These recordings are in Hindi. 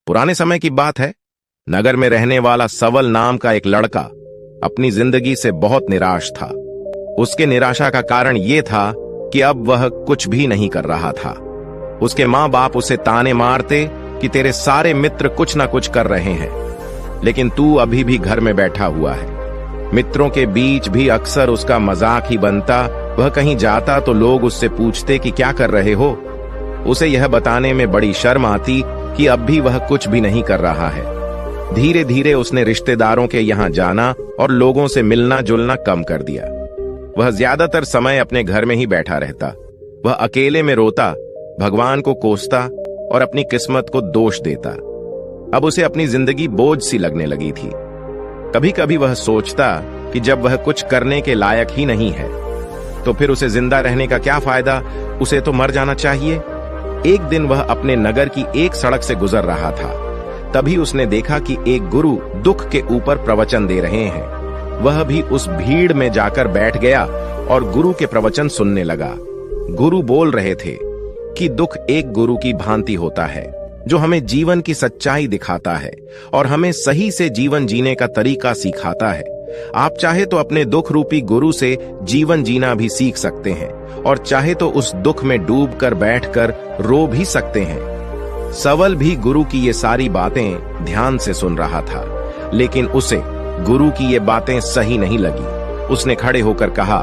पुराने समय की बात है। नगर में रहने वाला सवल नाम का एक लड़का अपनी जिंदगी से बहुत निराश था। उसके निराशा का कारण यह था कि अब वह कुछ भी नहीं कर रहा था। उसके माँ बाप उसे ताने मारते कि तेरे सारे मित्र कुछ ना कुछ कर रहे हैं, लेकिन तू अभी भी घर में बैठा हुआ है। मित्रों के बीच भी अक्सर उसका मजाक ही बनता। वह कहीं जाता तो लोग उससे पूछते कि क्या कर रहे हो। उसे यह बताने में बड़ी शर्म आती कि अब भी वह कुछ भी नहीं कर रहा है। धीरे धीरे उसने रिश्तेदारों के यहाँ जाना और लोगों से मिलना जुलना कम कर दिया। वह ज्यादातर समय अपने घर में ही बैठा रहता। वह अकेले में रोता, भगवान को कोसता और अपनी किस्मत को दोष देता। अब उसे अपनी जिंदगी बोझ सी लगने लगी थी। कभी कभी वह सोचता कि जब वह कुछ करने के लायक ही नहीं है तो फिर उसे जिंदा रहने का क्या फायदा, उसे तो मर जाना चाहिए। एक दिन वह अपने नगर की एक सड़क से गुजर रहा था। तभी उसने देखा कि एक गुरु दुख के ऊपर प्रवचन दे रहे हैं। वह भी उस भीड़ में जाकर बैठ गया और गुरु के प्रवचन सुनने लगा। गुरु बोल रहे थे कि दुख एक गुरु की भांति होता है जो हमें जीवन की सच्चाई दिखाता है और हमें सही से जीवन जीने का तरीका सिखाता है। आप चाहे तो अपने दुख रूपी गुरु से जीवन जीना भी सीख सकते हैं और चाहे तो उस दुख में डूबकर बैठकर रो भी सकते हैं। सवल भी गुरु की ये सारी बातें ध्यान से सुन रहा था, लेकिन उसे गुरु की ये बातें सही नहीं लगी। उसने खड़े होकर कहा,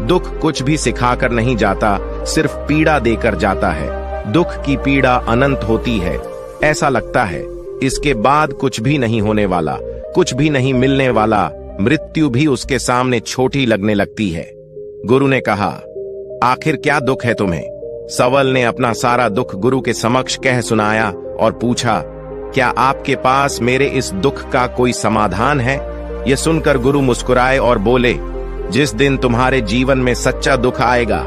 दुख कुछ भी सिखाकर नहीं जाता, सिर्फ पीड़ा देकर जाता है। दुख की पीड़ा अनंत होती है। ऐसा लगता है इसके बाद कुछ भी नहीं होने वाला, कुछ भी नहीं मिलने वाला। मृत्यु भी उसके सामने छोटी लगने लगती है। गुरु ने कहा, आखिर क्या दुख है तुम्हें? सवल ने अपना सारा दुख गुरु के समक्ष कह सुनाया और पूछा, क्या आपके पास मेरे इस दुख का कोई समाधान है? यह सुनकर गुरु मुस्कुराए और बोले, जिस दिन तुम्हारे जीवन में सच्चा दुख आएगा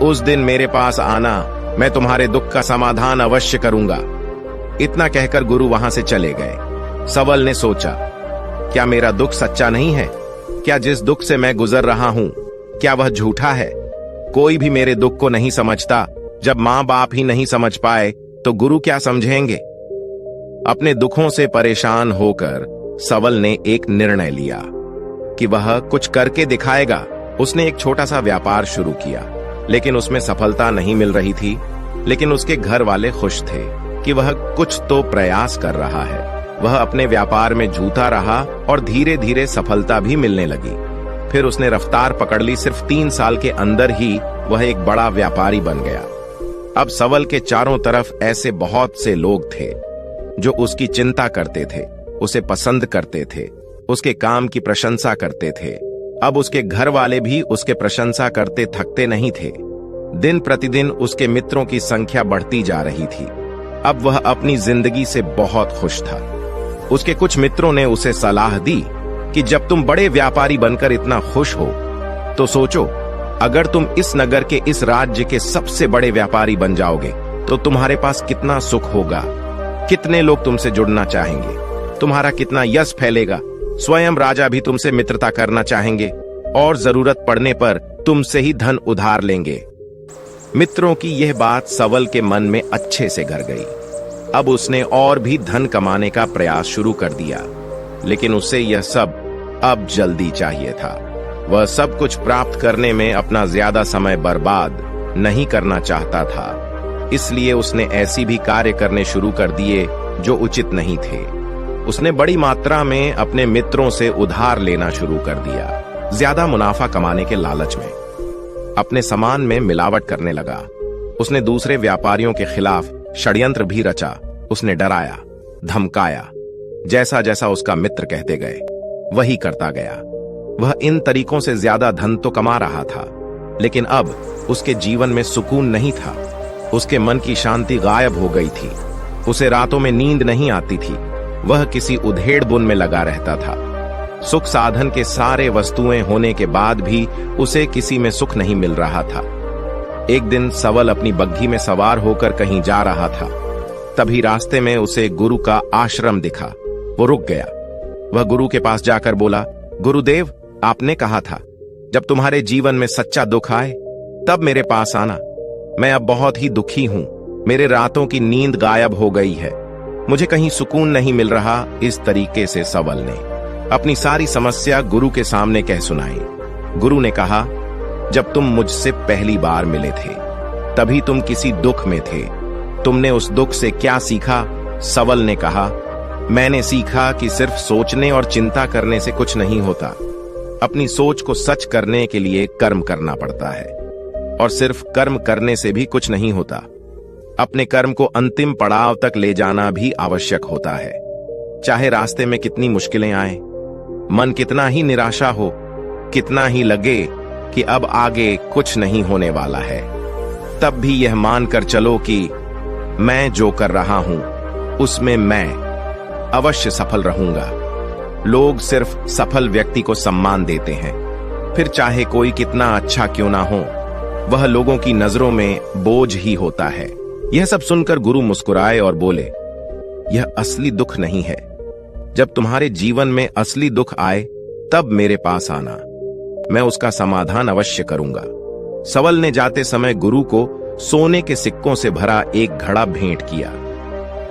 उस दिन मेरे पास आना, मैं तुम्हारे दुख का समाधान अवश्य करूंगा। इतना कहकर गुरु वहां से चले गए। सवल ने सोचा, क्या मेरा दुख सच्चा नहीं है? क्या जिस दुख से मैं गुजर रहा हूं, क्या वह झूठा है? कोई भी मेरे दुख को नहीं समझता। जब मां बाप ही नहीं समझ पाए तो गुरु क्या समझेंगे? अपने दुखों से परेशान होकर सवल ने एक निर्णय लिया कि वह कुछ करके दिखाएगा। उसने एक छोटा सा व्यापार शुरू किया, लेकिन उसमें सफलता नहीं मिल रही थी। लेकिन उसके घर वाले खुश थे कि वह कुछ तो प्रयास कर रहा है। वह अपने व्यापार में जूता रहा और धीरे धीरे सफलता भी मिलने लगी। फिर उसने रफ्तार पकड़ ली। सिर्फ 3 साल के अंदर ही वह एक बड़ा व्यापारी बन गया। अब सवल के चारों तरफ ऐसे बहुत से लोग थे जो उसकी चिंता करते थे, उसे पसंद करते थे, उसके काम की प्रशंसा करते थे। अब उसके घर वाले भी उसके प्रशंसा करते थकते नहीं थे। दिन प्रतिदिन उसके मित्रों की संख्या बढ़ती जा रही थी। अब वह अपनी जिंदगी से बहुत खुश था। उसके कुछ मित्रों ने उसे सलाह दी कि जब तुम बड़े व्यापारी बनकर इतना खुश हो तो सोचो, अगर तुम इस नगर के, इस राज्य के सबसे बड़े व्यापारी बन जाओगे तो तुम्हारे पास कितना सुख होगा, कितने लोग तुमसे जुड़ना चाहेंगे, तुम्हारा कितना यश फैलेगा। स्वयं राजा भी तुमसे मित्रता करना चाहेंगे और जरूरत पड़ने पर तुमसे ही धन उधार लेंगे। मित्रों की यह बात सवल के मन में अच्छे से घर गई। अब उसने और भी धन कमाने का प्रयास शुरू कर दिया, लेकिन उसे यह सब अब जल्दी चाहिए था। वह सब कुछ प्राप्त करने में अपना ज्यादा समय बर्बाद नहीं करना चाहता था। इसलिए उसने ऐसी भी कार्य करने शुरू कर दिए जो उचित नहीं थे। उसने बड़ी मात्रा में अपने मित्रों से उधार लेना शुरू कर दिया, ज्यादा मुनाफा कमाने के लालच में। अपने सामान में मिलावट करने लगा। उसने दूसरे व्यापारियों के खिलाफ षड्यंत्र भी रचा। उसने डराया, धमकाया। जैसा जैसा उसका मित्र कहते गए वही करता गया। वह इन तरीकों से ज्यादा धन तो कमा रहा था, लेकिन अब उसके जीवन में सुकून नहीं था। उसके मन की शांति गायब हो गई थी। उसे रातों में नींद नहीं आती थी। वह किसी उधेड़ बुन में लगा रहता था। सुख साधन के सारे वस्तुएं होने के बाद भी उसे किसी में सुख नहीं मिल रहा था। एक दिन सवल अपनी बग्घी में सवार होकर कहीं जा रहा था। तभी रास्ते में उसे गुरु का आश्रम दिखा। वो रुक गया। वह गुरु के पास जाकर बोला, गुरुदेव, आपने कहा था जब तुम्हारे जीवन में सच्चा दुख आए तब मेरे पास आना। मैं अब बहुत ही दुखी हूं। मेरे रातों की नींद गायब हो गई है। मुझे कहीं सुकून नहीं मिल रहा। इस तरीके से सवल ने अपनी सारी समस्या गुरु के सामने कह सुनाई। गुरु ने कहा, जब तुम मुझसे पहली बार मिले थे तभी तुम किसी दुख में थे। तुमने उस दुख से क्या सीखा? सवल ने कहा, मैंने सीखा कि सिर्फ सोचने और चिंता करने से कुछ नहीं होता। अपनी सोच को सच करने के लिए कर्म करना पड़ता है, और सिर्फ कर्म करने से भी कुछ नहीं होता। अपने कर्म को अंतिम पड़ाव तक ले जाना भी आवश्यक होता है। चाहे रास्ते में कितनी मुश्किलें आए, मन कितना ही निराशा हो, कितना ही लगे कि अब आगे कुछ नहीं होने वाला है, तब भी यह मानकर चलो कि मैं जो कर रहा हूं उसमें मैं अवश्य सफल रहूंगा। लोग सिर्फ सफल व्यक्ति को सम्मान देते हैं, फिर चाहे कोई कितना अच्छा क्यों ना हो, वह लोगों की नजरों में बोझ ही होता है। यह सब सुनकर गुरु मुस्कुराए और बोले, यह असली दुख नहीं है। जब तुम्हारे जीवन में असली दुख आए तब मेरे पास आना, मैं उसका समाधान अवश्य करूंगा। सवल ने जाते समय गुरु को सोने के सिक्कों से भरा एक घड़ा भेंट किया।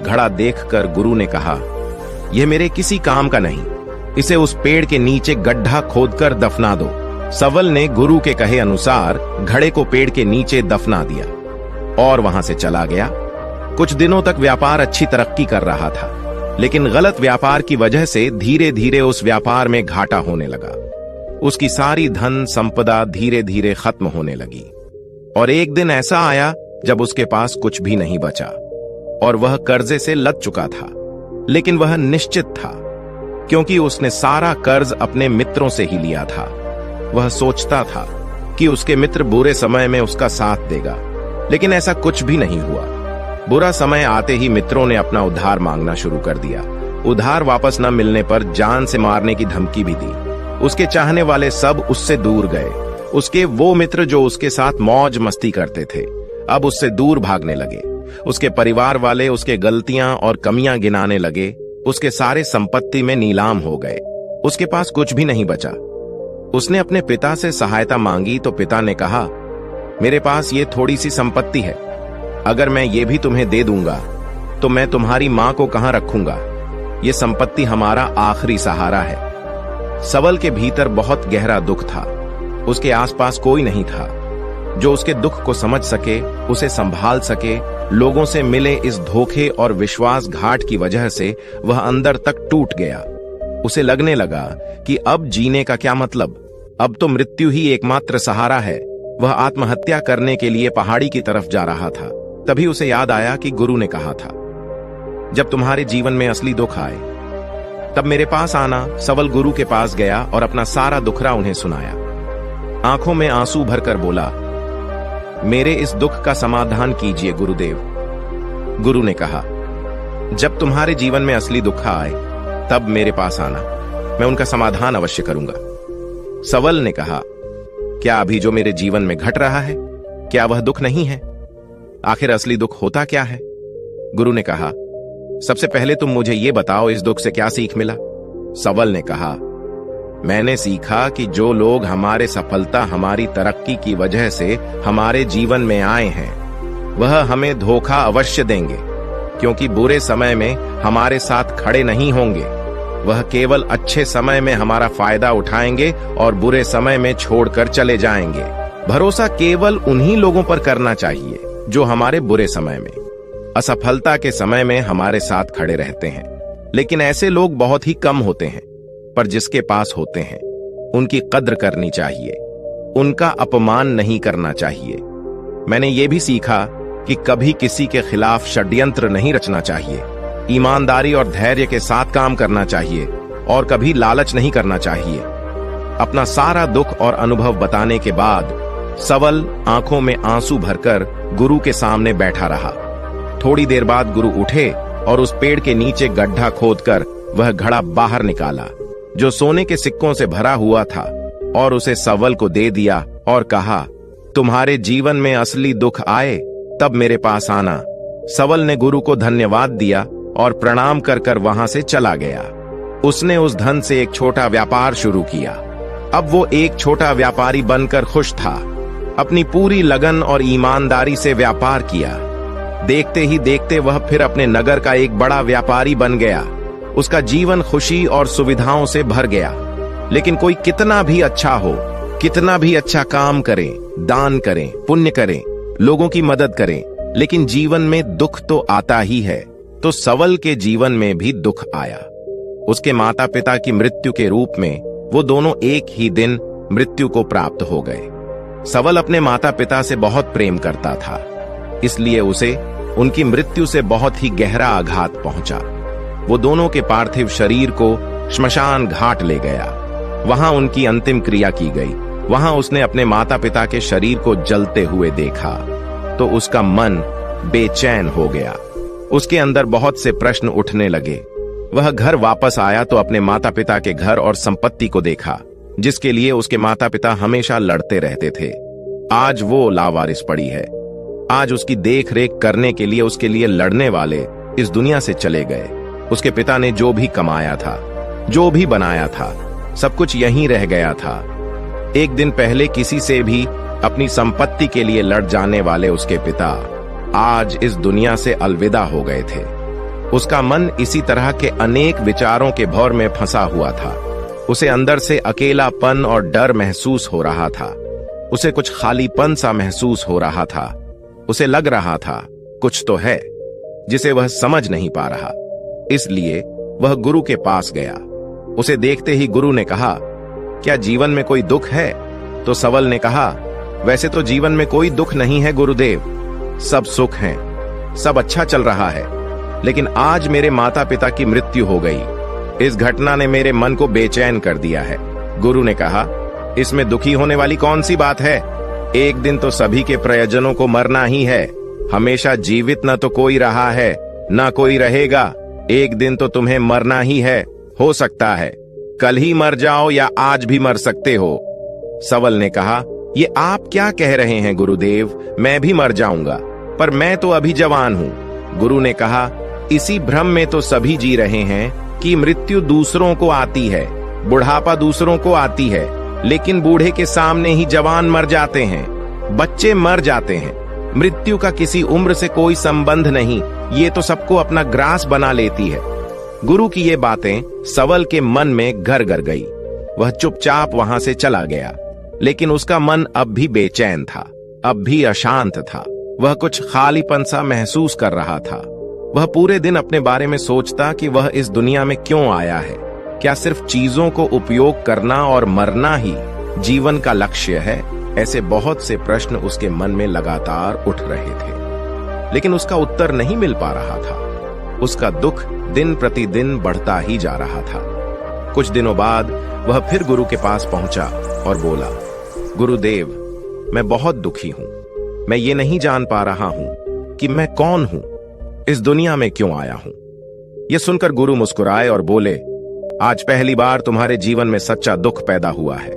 घड़ा देखकर गुरु ने कहा, यह मेरे किसी काम का नहीं, इसे उस पेड़ के नीचे गड्ढा खोदकर दफना दो। सवल ने गुरु के कहे अनुसार घड़े को पेड़ के नीचे दफना दिया और वहां से चला गया। कुछ दिनों तक व्यापार अच्छी तरक्की कर रहा था, लेकिन गलत व्यापार की वजह से धीरे धीरे उस व्यापार में घाटा होने लगा। उसकी सारी धन संपदा धीरे धीरे खत्म होने लगी, और एक दिन ऐसा आया जब उसके पास कुछ भी नहीं बचा और वह कर्जे से लद चुका था। लेकिन वह निश्चित था, क्योंकि उसने सारा कर्ज अपने मित्रों से ही लिया था। वह सोचता था कि उसके मित्र बुरे समय में उसका साथ देगा, लेकिन ऐसा कुछ भी नहीं हुआ। बुरा समय आते ही मित्रों ने अपना उधार मांगना शुरू कर दिया। उधार वापस न मिलने पर जान से मारने की धमकी भी दी। उसके चाहने वाले सब उससे दूर गए। उसके वो मित्र जो उसके साथ मौज मस्ती करते थे, अब उससे दूर भागने लगे। उसके परिवार वाले उसके गलतियां और कमियां गिनाने लगे। उसके सारे संपत्ति में नीलाम हो गए। उसके पास कुछ भी नहीं बचा। उसने अपने पिता से सहायता मांगी तो पिता ने कहा, मेरे पास ये थोड़ी सी संपत्ति है, अगर मैं ये भी तुम्हें दे दूंगा तो मैं तुम्हारी मां को कहां रखूंगा? ये संपत्ति हमारा आखिरी सहारा है। सवल के भीतर बहुत गहरा दुख था। उसके आसपास कोई नहीं था जो उसके दुख को समझ सके, उसे संभाल सके। लोगों से मिले इस धोखे और विश्वासघात की वजह से वह अंदर तक टूट गया। उसे लगने लगा कि अब जीने का क्या मतलब, अब तो मृत्यु ही एकमात्र सहारा है। वह आत्महत्या करने के लिए पहाड़ी की तरफ जा रहा था। तभी उसे याद आया कि गुरु ने कहा था, जब तुम्हारे जीवन में असली दुख आए तब मेरे पास आना। सवल गुरु के पास गया और अपना सारा दुखरा उन्हें सुनाया। आंखों में आंसू भरकर बोला, मेरे इस दुख का समाधान कीजिए गुरुदेव। गुरु ने कहा, जब तुम्हारे जीवन में असली दुख आए तब मेरे पास आना, मैं उनका समाधान अवश्य करूंगा। सवल ने कहा, क्या अभी जो मेरे जीवन में घट रहा है, क्या वह दुख नहीं है? आखिर असली दुख होता क्या है? गुरु ने कहा, सबसे पहले तुम मुझे यह बताओ, इस दुख से क्या सीख मिला? सवल ने कहा, मैंने सीखा कि जो लोग हमारे सफलता, हमारी तरक्की की वजह से हमारे जीवन में आए हैं, वह हमें धोखा अवश्य देंगे, क्योंकि बुरे समय में हमारे साथ खड़े नहीं होंगे। वह केवल अच्छे समय में हमारा फायदा उठाएंगे और बुरे समय में छोड़कर चले जाएंगे। भरोसा केवल उन्हीं लोगों पर करना चाहिए जो हमारे बुरे समय में, असफलता के समय में हमारे साथ खड़े रहते हैं। लेकिन ऐसे लोग बहुत ही कम होते हैं, पर जिसके पास होते हैं उनकी कद्र करनी चाहिए, उनका अपमान नहीं करना चाहिए। मैंने ये भी सीखा कि कभी किसी के खिलाफ षड्यंत्र नहीं रचना चाहिए। ईमानदारी और धैर्य के साथ काम करना चाहिए और कभी लालच नहीं करना चाहिए। अपना सारा दुख और अनुभव बताने के बाद सवल आंखों में आंसू भरकर गुरु के सामने बैठा रहा। थोड़ी देर बाद गुरु उठे और उस पेड़ के नीचे गड्ढा खोदकर वह घड़ा बाहर निकाला जो सोने के सिक्कों से भरा हुआ था, और उसे सवल को दे दिया और कहा, तुम्हारे जीवन में असली दुख आए तब मेरे पास आना। सवल ने गुरु को धन्यवाद दिया और प्रणाम कर कर वहां से चला गया। उसने उस धन से एक छोटा व्यापार शुरू किया। अब वो एक छोटा व्यापारी बनकर खुश था। अपनी पूरी लगन और ईमानदारी से व्यापार किया। देखते ही देखते वह फिर अपने नगर का एक बड़ा व्यापारी बन गया। उसका जीवन खुशी और सुविधाओं से भर गया। लेकिन कोई कितना भी अच्छा हो, कितना भी अच्छा काम करे, दान करें, पुण्य करें, लोगों की मदद करें, लेकिन जीवन में दुख तो आता ही है। तो सवल के जीवन में भी दुख आया। उसके माता पिता की मृत्यु के रूप में वो दोनों एक ही दिन मृत्यु को प्राप्त हो गए। सवल अपने माता पिता से बहुत प्रेम करता था, इसलिए उसे उनकी मृत्यु से बहुत ही गहरा आघात पहुंचा। वो दोनों के पार्थिव शरीर को श्मशान घाट ले गया। वहां उनकी अंतिम क्रिया की गई। वहां उसने अपने माता पिता के शरीर को जलते हुए देखा तो उसका मन बेचैन हो गया। उसके अंदर बहुत से प्रश्न उठने लगे। वह घर वापस आया तो अपने माता पिता के घर और संपत्ति को देखा, जिसके लिए उसके माता पिता हमेशा लड़ते रहते थे। आज वो लावारिस पड़ी है। आज उसकी देख रेख करने के लिए उसके लिए लड़ने वाले इस दुनिया से चले गए। उसके पिता ने जो भी कमाया था, जो भी बनाया था, सब कुछ यहीं रह गया था। एक दिन पहले किसी से भी अपनी संपत्ति के लिए लड़ जाने वाले उसके पिता आज इस दुनिया से अलविदा हो गए थे। उसका मन इसी तरह के अनेक विचारों के भौर में फंसा हुआ था। उसे अंदर से अकेलापन और डर महसूस हो रहा था। उसे कुछ खालीपन सा महसूस हो रहा था। उसे लग रहा था कुछ तो है जिसे वह समझ नहीं पा रहा। इसलिए वह गुरु के पास गया। उसे देखते ही गुरु ने कहा, क्या जीवन में कोई दुख है? तो सवल ने कहा, वैसे तो जीवन में कोई दुख नहीं है गुरुदेव, सब सुख हैं, सब अच्छा चल रहा है। लेकिन आज मेरे माता पिता की मृत्यु हो गई। इस घटना ने मेरे मन को बेचैन कर दिया है। गुरु ने कहा, इसमें दुखी होने वाली कौन सी बात है? एक दिन तो सभी के प्रयोजनों को मरना ही है। हमेशा जीवित न तो कोई रहा है, न कोई रहेगा। एक दिन तो तुम्हें मरना ही है। हो सकता है कल ही मर जाओ या आज भी मर सकते हो। सवल ने कहा, ये आप क्या कह रहे हैं गुरुदेव? मैं भी मर जाऊंगा, पर मैं तो अभी जवान हूं। गुरु ने कहा, इसी भ्रम में तो सभी जी रहे हैं कि मृत्यु दूसरों को आती है, बुढ़ापा दूसरों को आती है, लेकिन बूढ़े के सामने ही जवान मर जाते हैं, बच्चे मर जाते हैं। मृत्यु का किसी उम्र से कोई संबंध नहीं, ये तो सबको अपना ग्रास बना लेती है। गुरु की ये बातें सवल के मन में घर घर गई। वह चुपचाप वहां से चला गया, लेकिन उसका मन अब भी बेचैन था, अब भी अशांत था। वह कुछ खालीपन सा महसूस कर रहा था। वह पूरे दिन अपने बारे में सोचता कि वह इस दुनिया में क्यों आया है। क्या सिर्फ चीजों को उपयोग करना और मरना ही जीवन का लक्ष्य है? ऐसे बहुत से प्रश्न उसके मन में लगातार उठ रहे थे, लेकिन उसका उत्तर नहीं मिल पा रहा था। उसका दुख दिन प्रतिदिन बढ़ता ही जा रहा था। कुछ दिनों बाद वह फिर गुरु के पास पहुंचा और बोला, गुरुदेव, मैं बहुत दुखी हूं। मैं ये नहीं जान पा रहा हूं कि मैं कौन हूं, इस दुनिया में क्यों आया हूं। यह सुनकर गुरु मुस्कुराए और बोले, आज पहली बार तुम्हारे जीवन में सच्चा दुख पैदा हुआ है।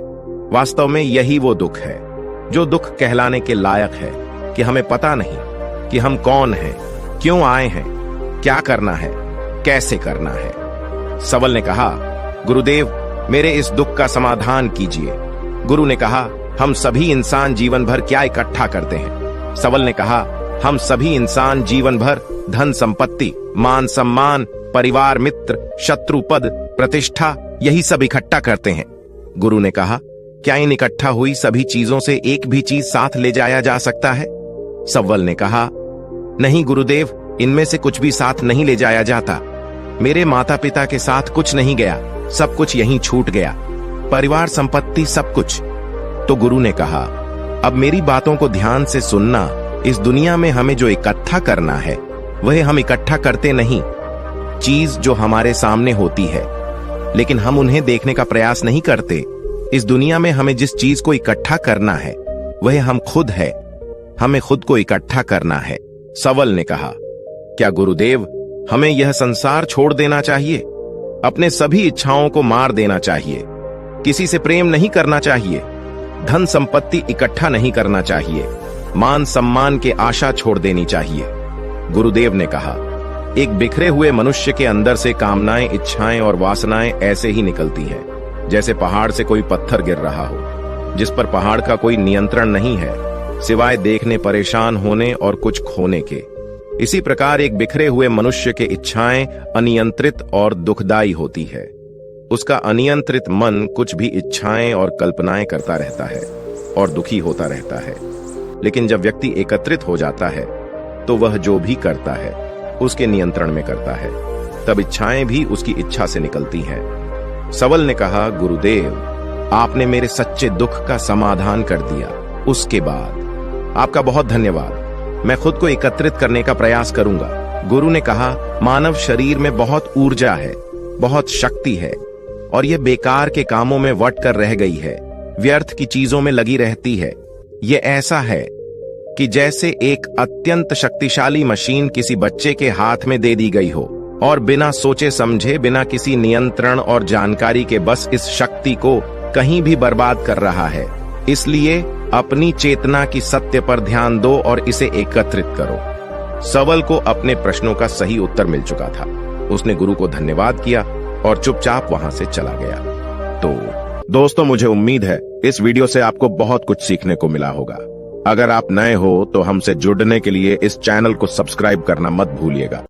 वास्तव में यही वो दुख है जो दुख कहलाने के लायक है कि हमें पता नहीं कि हम कौन हैं, क्यों आए हैं, क्या करना है, कैसे करना है। सवल ने कहा, गुरुदेव, मेरे इस दुख का समाधान कीजिए। गुरु ने कहा, हम सभी इंसान जीवन भर क्या इकट्ठा करते हैं? सवल ने कहा, हम सभी इंसान जीवन भर धन संपत्ति, मान सम्मान, परिवार, मित्र, शत्रु, पद, प्रतिष्ठा, यही सब इकट्ठा करते हैं। गुरु ने कहा, क्या इन इकट्ठा हुई सभी चीजों से एक भी चीज साथ ले जाया जा सकता है? सवल ने कहा, नहीं गुरुदेव, इनमें से कुछ भी साथ नहीं ले जाया जाता। मेरे माता पिता के साथ कुछ नहीं गया, सब कुछ यहीं छूट गया, परिवार, संपत्ति, सब कुछ। तो गुरु ने कहा, अब मेरी बातों को ध्यान से सुनना। इस दुनिया में हमें जो इकट्ठा करना है वह हम इकट्ठा करते नहीं। चीज जो हमारे सामने होती है, लेकिन हम उन्हें देखने का प्रयास नहीं करते। इस दुनिया में हमें जिस चीज को इकट्ठा करना है वह हम खुद है। हमें खुद को इकट्ठा करना है। सवल ने कहा, क्या गुरुदेव, हमें यह संसार छोड़ देना चाहिए? अपने सभी इच्छाओं को मार देना चाहिए? किसी से प्रेम नहीं करना चाहिए? धन संपत्ति इकट्ठा नहीं करना चाहिए? मान सम्मान के आशा छोड़ देनी चाहिए? गुरुदेव ने कहा, एक बिखरे हुए मनुष्य के अंदर से कामनाएं, इच्छाएं और वासनाएं ऐसे ही निकलती हैं जैसे पहाड़ से कोई पत्थर गिर रहा हो, जिस पर पहाड़ का कोई नियंत्रण नहीं है सिवाय देखने, परेशान होने और कुछ खोने के। इसी प्रकार एक बिखरे हुए मनुष्य के इच्छाएं अनियंत्रित और दुखदायी होती है। उसका अनियंत्रित मन कुछ भी इच्छाएं और कल्पनाएं करता रहता है और दुखी होता रहता है। लेकिन जब व्यक्ति एकत्रित हो जाता है तो वह जो भी करता है उसके नियंत्रण में करता है, तब इच्छाएं भी उसकी इच्छा से निकलती हैं। सवल ने कहा, गुरुदेव, आपने मेरे सच्चे दुख का समाधान कर दिया। उसके बाद आपका बहुत धन्यवाद। मैं खुद को एकत्रित करने का प्रयास करूंगा। गुरु ने कहा, मानव शरीर में बहुत ऊर्जा है, बहुत शक्ति है और यह बेकार के कामों में वट कर रह गई है, व्यर्थ की चीजों में लगी रहती है। यह ऐसा है कि जैसे एक अत्यंत शक्तिशाली मशीन किसी बच्चे के हाथ में दे दी गई हो और बिना सोचे समझे, बिना किसी नियंत्रण और जानकारी के बस इस शक्ति को कहीं भी बर्बाद कर रहा है। इसलिए अपनी चेतना की सत्य पर ध्यान दो और इसे एकत्रित करो। सवल को अपने प्रश्नों का सही उत्तर मिल चुका था। उसने गुरु को धन्यवाद किया और चुपचाप वहां से चला गया। तो दोस्तों, मुझे उम्मीद है इस वीडियो से आपको बहुत कुछ सीखने को मिला होगा। अगर आप नए हो तो हमसे जुड़ने के लिए इस चैनल को सब्सक्राइब करना मत भूलिएगा।